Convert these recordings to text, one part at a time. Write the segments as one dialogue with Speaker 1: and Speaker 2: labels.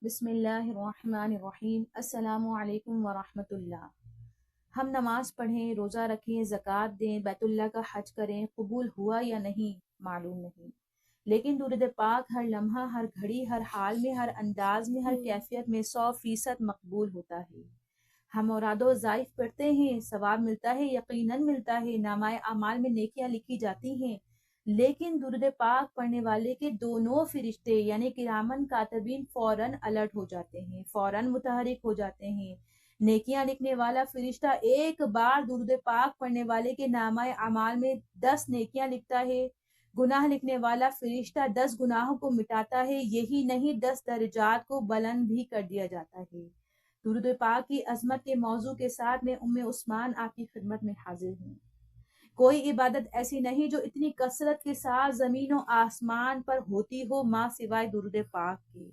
Speaker 1: بسم اللہ الرحمن الرحیم۔ السلام علیکم ورحمۃ اللہ۔ ہم نماز پڑھیں، روزہ رکھیں، زکوٰۃ دیں، بیت اللہ کا حج کریں، قبول ہوا یا نہیں معلوم نہیں، لیکن درود پاک ہر لمحہ، ہر گھڑی، ہر حال میں، ہر انداز میں، ہر کیفیت میں 100% مقبول ہوتا ہے۔ ہم اوراد و ضعیف پڑھتے ہیں، ثواب ملتا ہے، یقیناً ملتا ہے، نامہ اعمال میں نیکیاں لکھی جاتی ہیں، لیکن درود پاک پڑھنے والے کے دونوں فرشتے یعنی کرامن کاتبین فوراً الرٹ ہو جاتے ہیں، فوراً متحرک ہو جاتے ہیں۔ نیکیاں لکھنے والا فرشتہ ایک بار درود پاک پڑھنے والے کے نامہ اعمال میں 10 نیکیاں لکھتا ہے، گناہ لکھنے والا فرشتہ 10 گناہوں کو مٹاتا ہے، یہی نہیں 10 درجات کو بلند بھی کر دیا جاتا ہے۔ درود پاک کی عظمت کے موضوع کے ساتھ میں ام عثمان آپ کی خدمت میں حاضر ہوں۔ کوئی عبادت ایسی نہیں جو اتنی کثرت کے ساتھ زمین و آسمان پر ہوتی ہو ماں سوائے درود پاک کے۔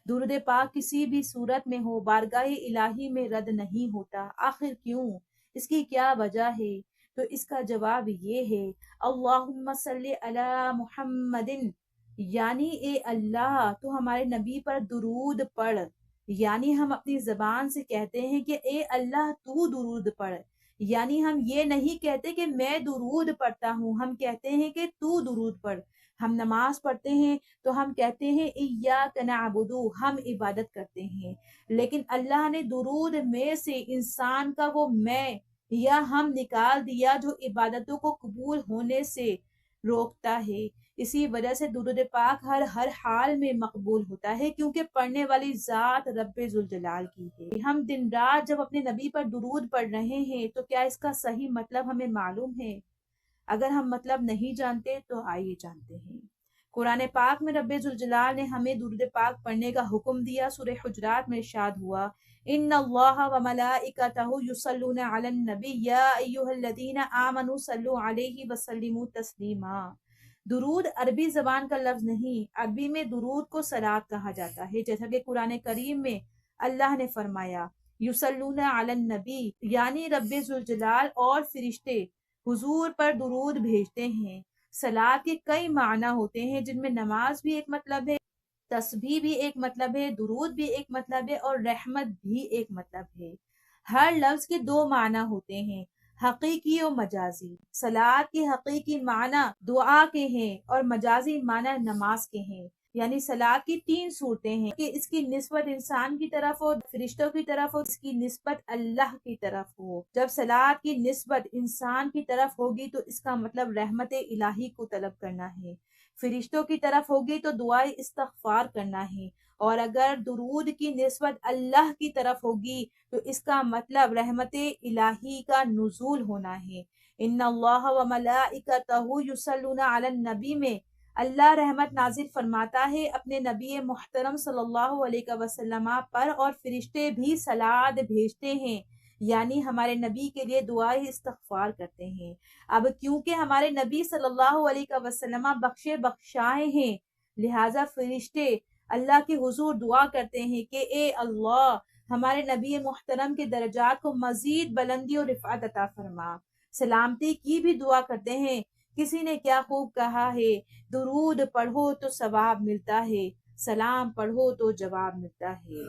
Speaker 1: درود پاک کسی بھی صورت میں ہو بارگاہ الہی میں رد نہیں ہوتا، آخر کیوں؟ اس کی کیا وجہ ہے؟ تو اس کا جواب یہ ہے، اللہم صلی علی محمد، یعنی اے اللہ تو ہمارے نبی پر درود پڑھ، یعنی ہم اپنی زبان سے کہتے ہیں کہ اے اللہ تو درود پڑھ، یعنی ہم یہ نہیں کہتے کہ میں درود پڑھتا ہوں، ہم کہتے ہیں کہ تو درود پڑھ۔ ہم نماز پڑھتے ہیں تو ہم کہتے ہیں ایاک نعبد، ہم عبادت کرتے ہیں، لیکن اللہ نے درود میں سے انسان کا وہ میں یا ہم نکال دیا جو عبادتوں کو قبول ہونے سے روکتا ہے۔ اسی وجہ سے درود پاک ہر حال میں مقبول ہوتا ہے، کیونکہ پڑھنے والی ذات رب ذوالجلال کی ہے۔ ہم دن رات جب اپنے نبی پر درود پڑھ رہے ہیں تو کیا اس کا صحیح مطلب ہمیں معلوم ہے؟ اگر ہم مطلب نہیں جانتے تو آئیے جانتے ہیں۔ قرآن پاک میں رب ذوالجلال نے ہمیں درود پاک پڑھنے کا حکم دیا۔ سورہ حجرات میں ارشاد ہوا، ان اللہ وملائکتہ یصلون علی النبی یا ایھا الذین آمنوا صلوا علیہ وسلموا تسلیما۔ درود عربی زبان کا لفظ نہیں، عربی میں درود کو صلاۃ کہا جاتا ہے، جیسا کہ قرآن کریم میں اللہ نے فرمایا یصلون علی النبی، یعنی رب ذوالجلال اور فرشتے حضور پر درود بھیجتے ہیں۔ صلاۃ کے کئی معنی ہوتے ہیں، جن میں نماز بھی ایک مطلب ہے، تسبیح بھی ایک مطلب ہے، درود بھی ایک مطلب ہے، اور رحمت بھی ایک مطلب ہے۔ ہر لفظ کے 2 معنی ہوتے ہیں، حقیقی و مجازی۔ صلاۃ کے حقیقی معنی دعا کے ہیں اور مجازی معنی نماز کے ہیں۔ یعنی صلاۃ کی 3 صورتیں ہیں کہ اس کی نسبت انسان کی طرف ہو، فرشتوں کی طرف ہو، اس کی نسبت اللہ کی طرف ہو۔ جب صلاۃ کی نسبت انسان کی طرف ہوگی تو اس کا مطلب رحمت الہی کو طلب کرنا ہے، فرشتوں کی طرف ہوگی تو دعائے استغفار کرنا ہے، اور اگر درود کی نسبت اللہ کی طرف ہوگی تو اس کا مطلب رحمت الہی کا نزول ہونا ہے۔ ان اللہ وملائکتہ یصلون علی النبی میں اللہ رحمت نازل فرماتا ہے اپنے نبی محترم صلی اللہ علیہ وسلم پر، اور فرشتے بھی صلاۃ بھیجتے ہیں، یعنی ہمارے نبی کے لیے دعائے استغفار کرتے ہیں۔ اب کیونکہ ہمارے نبی صلی اللہ علیہ وسلم بخشے بخشائے ہیں، لہٰذا فرشتے اللہ کے حضور دعا کرتے ہیں کہ اے اللہ ہمارے نبی محترم کے درجات کو مزید بلندی اور رفعت عطا فرما۔ سلامتی کی بھی دعا کرتے ہیں۔ کسی نے کیا خوب کہا ہے، درود پڑھو تو ثواب ملتا ہے، سلام پڑھو تو جواب ملتا ہے۔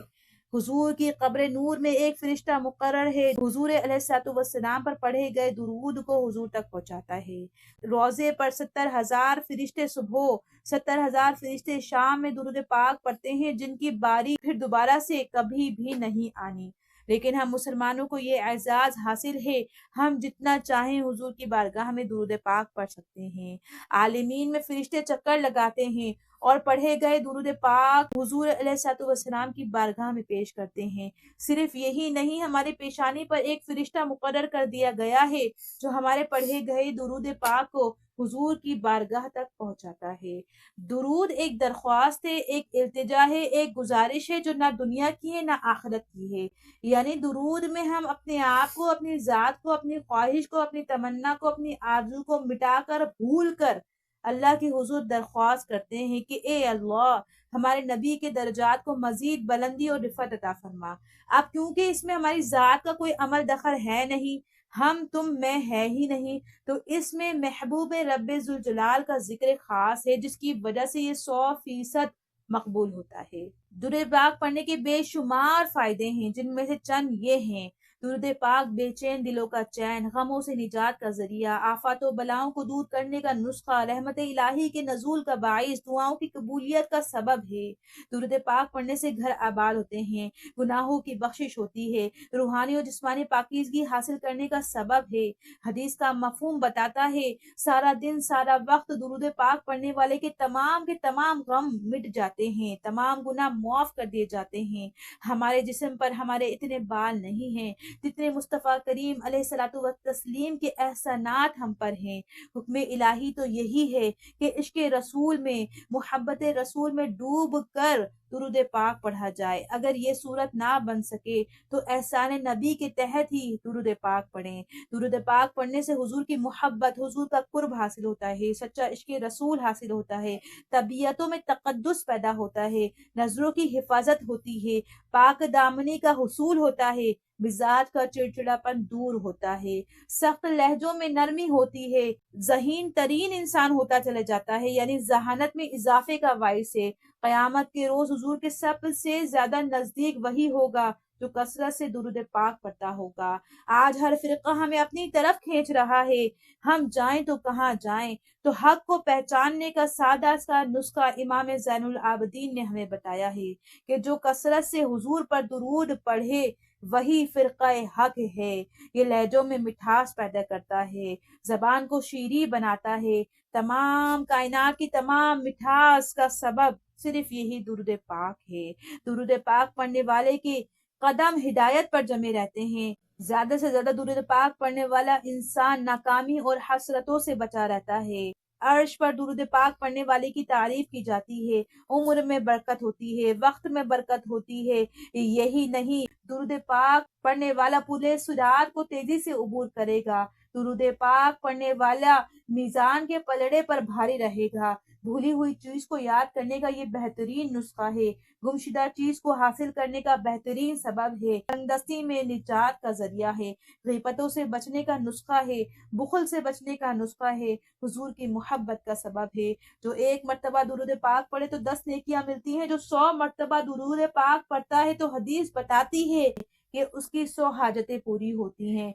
Speaker 1: حضور کی قبر نور میں ایک فرشتہ مقرر ہے، حضور علیہ الصلوۃ والسلام پر پڑھے گئے درود کو حضور تک پہنچاتا ہے۔ روضے پر 70,000 فرشتے صبح، 70,000 فرشتے شام میں درود پاک پڑھتے ہیں، جن کی باری پھر دوبارہ سے کبھی بھی نہیں آنی، لیکن ہم مسلمانوں کو یہ اعزاز حاصل ہے، ہم جتنا چاہیں حضور کی بارگاہ میں درود پاک پڑھ سکتے ہیں۔ عالمین میں فرشتے چکر لگاتے ہیں اور پڑھے گئے درود پاک حضور علیہ الصلوۃ والسلام کی بارگاہ میں پیش کرتے ہیں۔ صرف یہی نہیں، ہمارے پیشانی پر ایک فرشتہ مقرر کر دیا گیا ہے جو ہمارے پڑھے گئے درود پاک کو حضور کی بارگاہ تک پہنچاتا ہے۔ درود ایک درخواست ہے، ایک التجا ہے، ایک گزارش ہے جو نہ دنیا کی ہے نہ آخرت کی ہے۔ یعنی درود میں ہم اپنے آپ کو، اپنی ذات کو، اپنی خواہش کو، اپنی تمنا کو، اپنی آرزو کو مٹا کر بھول کر اللہ کے حضور درخواست کرتے ہیں کہ اے اللہ ہمارے نبی کے درجات کو مزید بلندی اور رفعت عطا فرما۔ اب کیونکہ اس میں ہماری ذات کا کوئی عمل دخل ہے نہیں، ہم تم میں ہے ہی نہیں، تو اس میں محبوب رب ذوالجلال کا ذکر خاص ہے، جس کی وجہ سے یہ 100% مقبول ہوتا ہے۔ درود پاک پڑھنے کے بے شمار فائدے ہیں، جن میں سے چند یہ ہیں۔ درود پاک بے چین دلوں کا چین، غموں سے نجات کا ذریعہ، آفات و بلاؤں کو دور کرنے کا نسخہ، رحمت الہی کے نزول کا باعث، دعاؤں کی قبولیت کا سبب ہے۔ درود پاک پڑھنے سے گھر آباد ہوتے ہیں، گناہوں کی بخشش ہوتی ہے، روحانی اور جسمانی پاکیزگی حاصل کرنے کا سبب ہے۔ حدیث کا مفہوم بتاتا ہے، سارا دن سارا وقت درود پاک پڑھنے والے کے تمام غم مٹ جاتے ہیں، تمام گناہ معاف کر دیے جاتے ہیں۔ ہمارے جسم پر ہمارے اتنے بال نہیں ہیں جتنے مصطفیٰ کریم علیہ الصلوۃ والتسلیم کے احسانات ہم پر ہیں۔ حکم الہی تو یہی ہے کہ عشق رسول میں، محبت رسول میں ڈوب کر درود پاک پڑھا جائے۔ اگر یہ صورت نہ بن سکے تو احسان نبی کے تحت ہی درود پاک پڑھیں۔ درود پاک پڑھنے سے حضور کی محبت، حضور کا قرب حاصل ہوتا ہے، سچا عشق رسول حاصل ہوتا ہے، طبیعتوں میں تقدس پیدا ہوتا ہے، نظروں کی حفاظت ہوتی ہے، پاک دامنی کا حصول ہوتا ہے، مزاج کا چڑچڑاپن دور ہوتا ہے، سخت لہجوں میں نرمی ہوتی ہے، ذہین ترین انسان ہوتا چلا جاتا ہے، یعنی ذہانت میں اضافے کا باعث ہے۔ قیامت کے روز حضور کے سب سے زیادہ نزدیک وہی ہوگا جو کثرت سے درود پاک پڑھتا ہوگا۔ آج ہر فرقہ ہمیں اپنی طرف کھینچ رہا ہے، ہم جائیں تو کہاں جائیں؟ تو حق کو پہچاننے کا سادہ سا نسخہ امام زین العابدین نے ہمیں بتایا ہے کہ جو کثرت سے حضور پر درود پڑھے وہی فرقہ حق ہے۔ یہ لہجوں میں مٹھاس پیدا کرتا ہے، زبان کو شیریں بناتا ہے۔ تمام کائنات کی تمام مٹھاس کا سبب صرف یہی درود پاک ہے۔ درود پاک پڑھنے والے کے قدم ہدایت پر جمے رہتے ہیں۔ زیادہ سے زیادہ درود پاک پڑھنے والا انسان ناکامی اور حسرتوں سے بچا رہتا ہے۔ عرش پر درود پاک پڑھنے والے کی تعریف کی جاتی ہے، عمر میں برکت ہوتی ہے، وقت میں برکت ہوتی ہے۔ یہی نہیں، درود پاک پڑھنے والا پورے صراط کو تیزی سے عبور کرے گا۔ درود پاک پڑھنے والا میزان کے پلڑے پر بھاری رہے گا۔ بھولی ہوئی چیز کو یاد کرنے کا یہ بہترین نسخہ ہے، گمشدہ چیز کو حاصل کرنے کا بہترین سبب ہے، تنگ دستی میں نجات کا ذریعہ ہے، غیبتوں سے بچنے کا نسخہ ہے، بخل سے بچنے کا نسخہ ہے، حضور کی محبت کا سبب ہے۔ جو ایک مرتبہ درود پاک پڑھے تو 10 نیکیاں ملتی ہیں، جو 100 مرتبہ درود پاک پڑھتا ہے تو حدیث بتاتی ہے کہ اس کی 100 حاجتیں پوری ہوتی ہیں،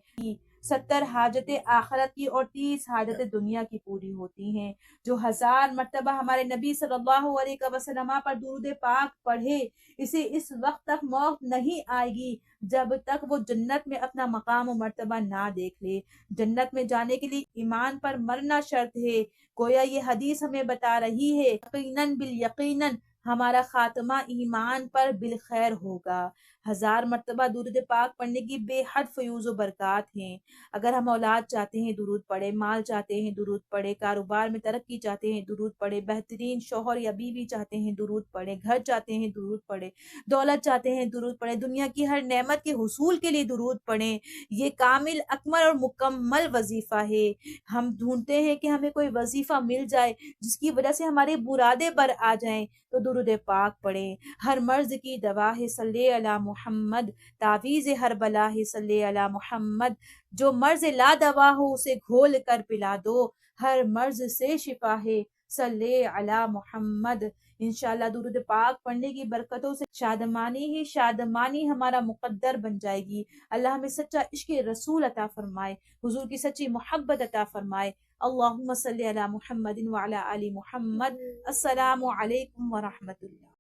Speaker 1: 70 حاجتیں آخرت کی اور 30 حاجتیں دنیا کی پوری ہوتی ہیں۔ جو 1000 مرتبہ ہمارے نبی صلی اللہ علیہ وسلم پر درود پاک پڑھے، اسے اس وقت تک موت نہیں آئے گی جب تک وہ جنت میں اپنا مقام و مرتبہ نہ دیکھ لے۔ جنت میں جانے کے لیے ایمان پر مرنا شرط ہے۔ گویا یہ حدیث ہمیں بتا رہی ہے یقیناً بالیقیناً ہمارا خاتمہ ایمان پر بالخیر ہوگا۔ 1000 مرتبہ درود پاک پڑھنے کی بے حد فیوز و برکات ہیں۔ اگر ہم اولاد چاہتے ہیں درود پڑھے، مال چاہتے ہیں درود پڑھے، کاروبار میں ترقی چاہتے ہیں درود پڑھے، بہترین شوہر یا بیوی چاہتے ہیں درود پڑھے، گھر چاہتے ہیں درود پڑھے، دولت چاہتے ہیں درود پڑھے، دنیا کی ہر نعمت کے حصول کے لیے درود پڑھیں۔ یہ کامل، اکمل اور مکمل وظیفہ ہے۔ ہم ڈھونڈتے ہیں کہ ہمیں کوئی وظیفہ مل جائے جس کی وجہ سے ہمارے برادے بر آ جائیں، تو درود پاک پڑھیں۔ ہر مرض کی دوا ہے صلی علی محمد، تعویذ ہر بلا ہے صلی علی محمد، جو مرض لا دوا ہو اسے گھول کر پلا دو، ہر مرض سے شفا ہے صلی علی محمد۔ انشاءاللہ درود پاک پڑھنے کی برکتوں سے شادمانی ہی شادمانی ہمارا مقدر بن جائے گی۔ اللہ ہمیں سچا عشق رسول عطا فرمائے، حضور کی سچی محبت عطا فرمائے۔ اللہم صلی علی محمد وعلی آل محمد۔ السلام علیکم ورحمۃ اللہ۔